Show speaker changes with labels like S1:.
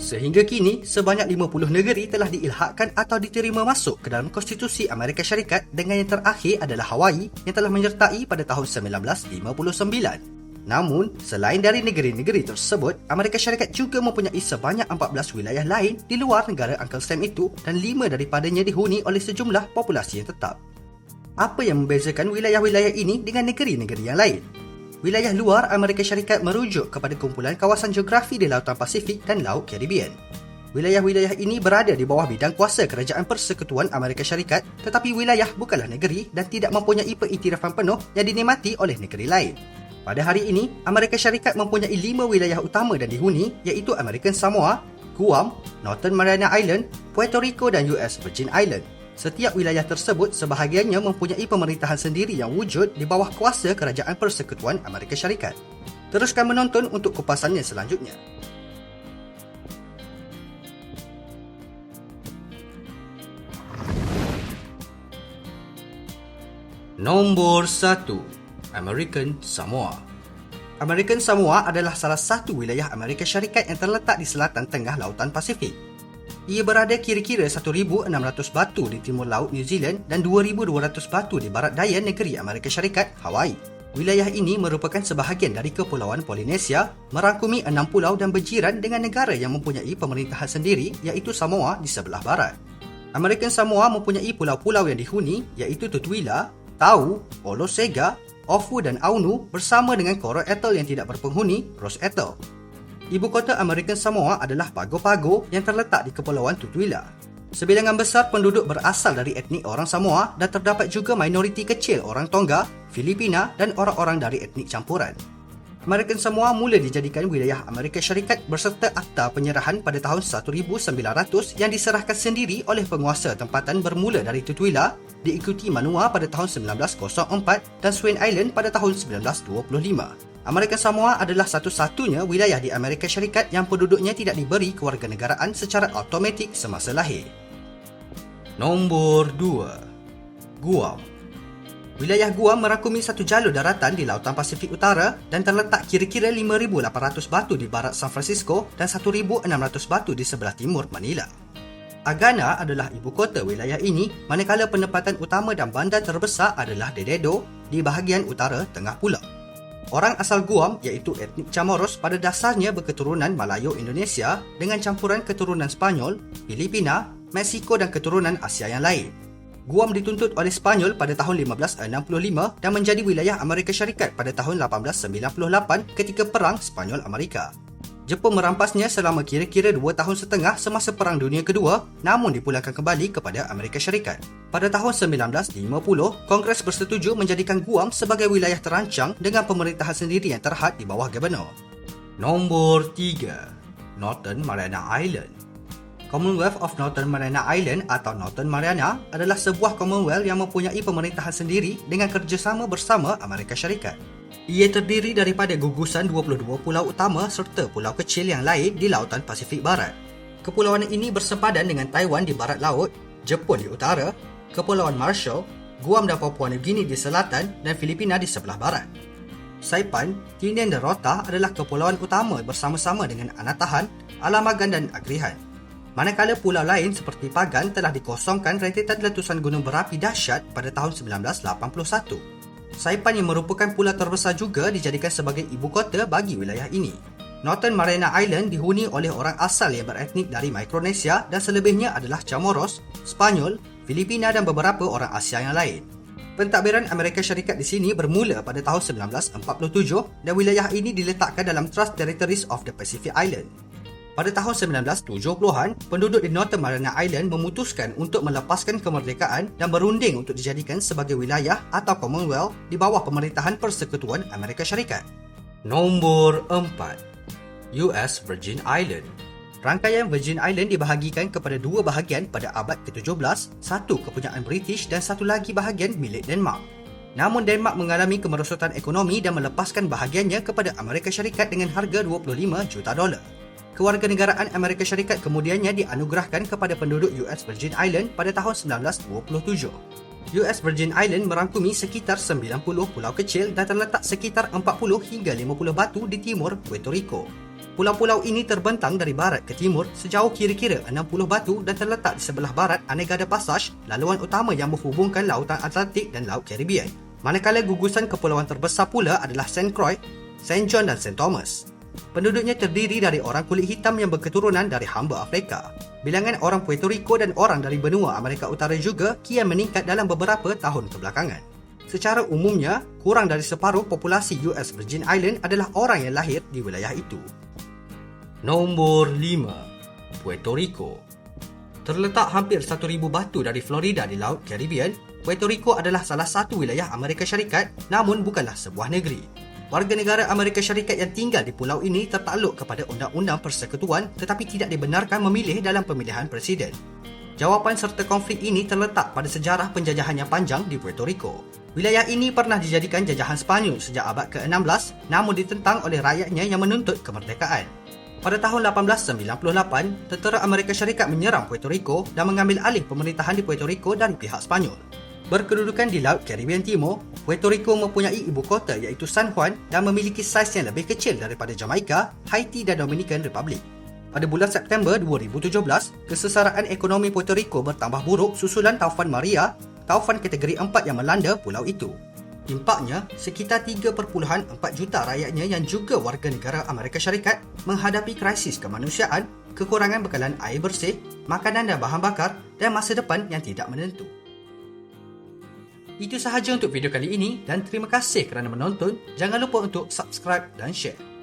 S1: Sehingga kini, sebanyak 50 negeri telah diilhakkan atau diterima masuk ke dalam Konstitusi Amerika Syarikat dengan yang terakhir adalah Hawaii yang telah menyertai pada tahun 1959. Namun, selain dari negeri-negeri tersebut, Amerika Syarikat juga mempunyai sebanyak 14 wilayah lain di luar negara Uncle Sam itu dan 5 daripadanya dihuni oleh sejumlah populasi yang tetap. Apa yang membezakan wilayah-wilayah ini dengan negeri-negeri yang lain? Wilayah luar Amerika Syarikat merujuk kepada kumpulan kawasan geografi di Lautan Pasifik dan Laut Caribbean. Wilayah-wilayah ini berada di bawah bidang kuasa Kerajaan Persekutuan Amerika Syarikat, tetapi wilayah bukanlah negeri dan tidak mempunyai pengiktirafan penuh yang dinikmati oleh negeri lain. Pada hari ini, Amerika Syarikat mempunyai 5 wilayah utama dan dihuni, iaitu American Samoa, Guam, Northern Mariana Island, Puerto Rico dan US Virgin Island. Setiap wilayah tersebut sebahagiannya mempunyai pemerintahan sendiri yang wujud di bawah kuasa Kerajaan Persekutuan Amerika Syarikat. Teruskan menonton untuk kupasannya selanjutnya. Nombor 1. American Samoa. American Samoa adalah salah satu wilayah Amerika Syarikat yang terletak di selatan tengah Lautan Pasifik. Ia berada kira-kira 1,600 batu di timur laut New Zealand dan 2,200 batu di barat daya negeri Amerika Syarikat, Hawaii. Wilayah ini merupakan sebahagian dari Kepulauan Polinesia, merangkumi 6 pulau dan berjiran dengan negara yang mempunyai pemerintahan sendiri, iaitu Samoa di sebelah barat. American Samoa mempunyai pulau-pulau yang dihuni, iaitu Tutuila, Tau, Olosega, Ofu dan Aunu bersama dengan Coral Atoll yang tidak berpenghuni, Ross Atoll. Ibu kota American Samoa adalah Pago Pago yang terletak di Kepulauan Tutuila. Sebilangan besar penduduk berasal dari etnik orang Samoa dan terdapat juga minoriti kecil orang Tonga, Filipina dan orang-orang dari etnik campuran. American Samoa mula dijadikan wilayah Amerika Syarikat berserta Akta Penyerahan pada tahun 1900 yang diserahkan sendiri oleh penguasa tempatan bermula dari Tutuila, diikuti Manua pada tahun 1904 dan Swain Island pada tahun 1925. American Samoa adalah satu-satunya wilayah di Amerika Syarikat yang penduduknya tidak diberi kewarganegaraan secara automatik semasa lahir. Nombor 2. Guam. Wilayah Guam merangkumi satu jalur daratan di Lautan Pasifik Utara dan terletak kira-kira 5,800 batu di barat San Francisco dan 1,600 batu di sebelah timur Manila. Agana adalah ibu kota wilayah ini, manakala penempatan utama dan bandar terbesar adalah Dededo di bahagian utara tengah pulau. Orang asal Guam iaitu etnik Chamorros pada dasarnya berketurunan Melayu Indonesia dengan campuran keturunan Spanyol, Filipina, Meksiko dan keturunan Asia yang lain. Guam dituntut oleh Spanyol pada tahun 1565 dan menjadi wilayah Amerika Syarikat pada tahun 1898 ketika Perang Spanyol-Amerika. Jepun merampasnya selama kira-kira 2 tahun setengah semasa Perang Dunia Kedua, namun dipulangkan kembali kepada Amerika Syarikat. Pada tahun 1950, Kongres bersetuju menjadikan Guam sebagai wilayah terancang dengan pemerintahan sendiri yang terhad di bawah gubernur. Nombor 3. Northern Mariana Island. Commonwealth of Northern Mariana Island atau Northern Mariana adalah sebuah Commonwealth yang mempunyai pemerintahan sendiri dengan kerjasama bersama Amerika Syarikat. Ia terdiri daripada gugusan 22 pulau utama serta pulau kecil yang lain di Lautan Pasifik Barat. Kepulauan ini bersepadan dengan Taiwan di barat laut, Jepun di utara, Kepulauan Marshall, Guam dan Papua New Guinea di selatan dan Filipina di sebelah barat. Saipan, Tinian dan Rota adalah kepulauan utama bersama-sama dengan Anatahan, Alamagan dan Agrihan. Manakala pulau lain seperti Pagan telah dikosongkan rentetan letusan gunung berapi dahsyat pada tahun 1981. Saipan yang merupakan pulau terbesar juga dijadikan sebagai ibu kota bagi wilayah ini. Northern Mariana Island dihuni oleh orang asal yang beretnik dari Micronesia dan selebihnya adalah Chamorros, Spanyol, Filipina dan beberapa orang Asia yang lain. Pentadbiran Amerika Syarikat di sini bermula pada tahun 1947 dan wilayah ini diletakkan dalam Trust Territories of the Pacific Island. Pada tahun 1970-an, penduduk di Northern Mariana Island memutuskan untuk melepaskan kemerdekaan dan berunding untuk dijadikan sebagai wilayah atau Commonwealth di bawah pemerintahan Persekutuan Amerika Syarikat. Nombor 4. US Virgin Island. Rangkaian Virgin Island dibahagikan kepada 2 bahagian pada abad ke-17, satu kepunyaan British dan satu lagi bahagian milik Denmark. Namun Denmark mengalami kemerosotan ekonomi dan melepaskan bahagiannya kepada Amerika Syarikat dengan harga $25 juta. Kewarganegaraan Amerika Syarikat kemudiannya dianugerahkan kepada penduduk US Virgin Island pada tahun 1927. US Virgin Island merangkumi sekitar 90 pulau kecil dan terletak sekitar 40 hingga 50 batu di timur Puerto Rico. Pulau-pulau ini terbentang dari barat ke timur sejauh kira-kira 60 batu dan terletak di sebelah barat Anegada Passage, laluan utama yang menghubungkan Lautan Atlantik dan Laut Caribbean. Manakala gugusan kepulauan terbesar pula adalah St. Croix, St. John dan St. Thomas. Penduduknya terdiri dari orang kulit hitam yang berketurunan dari hamba Afrika. Bilangan orang Puerto Rico dan orang dari benua Amerika Utara juga kian meningkat dalam beberapa tahun kebelakangan. Secara umumnya, kurang dari separuh populasi US Virgin Island adalah orang yang lahir di wilayah itu. Nombor 5. Puerto Rico. Terletak hampir 1,000 batu dari Florida di Laut Caribbean, Puerto Rico adalah salah satu wilayah Amerika Syarikat namun bukanlah sebuah negeri. Warga negara Amerika Syarikat yang tinggal di pulau ini tertakluk kepada Undang-Undang Persekutuan tetapi tidak dibenarkan memilih dalam pemilihan presiden. Jawapan serta konflik ini terletak pada sejarah penjajahan yang panjang di Puerto Rico. Wilayah ini pernah dijadikan jajahan Sepanyol sejak abad ke-16 namun ditentang oleh rakyatnya yang menuntut kemerdekaan. Pada tahun 1898, tentera Amerika Syarikat menyerang Puerto Rico dan mengambil alih pemerintahan di Puerto Rico dari pihak Sepanyol. Berkedudukan di Laut Caribbean Timur, Puerto Rico mempunyai ibu kota iaitu San Juan dan memiliki saiz yang lebih kecil daripada Jamaica, Haiti dan Dominican Republic. Pada bulan September 2017, kesengsaraan ekonomi Puerto Rico bertambah buruk susulan taufan Maria, taufan kategori 4 yang melanda pulau itu. Impaknya, sekitar 3.4 juta rakyatnya yang juga warga negara Amerika Syarikat menghadapi krisis kemanusiaan, kekurangan bekalan air bersih, makanan dan bahan bakar dan masa depan yang tidak menentu. Itu sahaja untuk video kali ini dan terima kasih kerana menonton. Jangan lupa untuk subscribe dan share.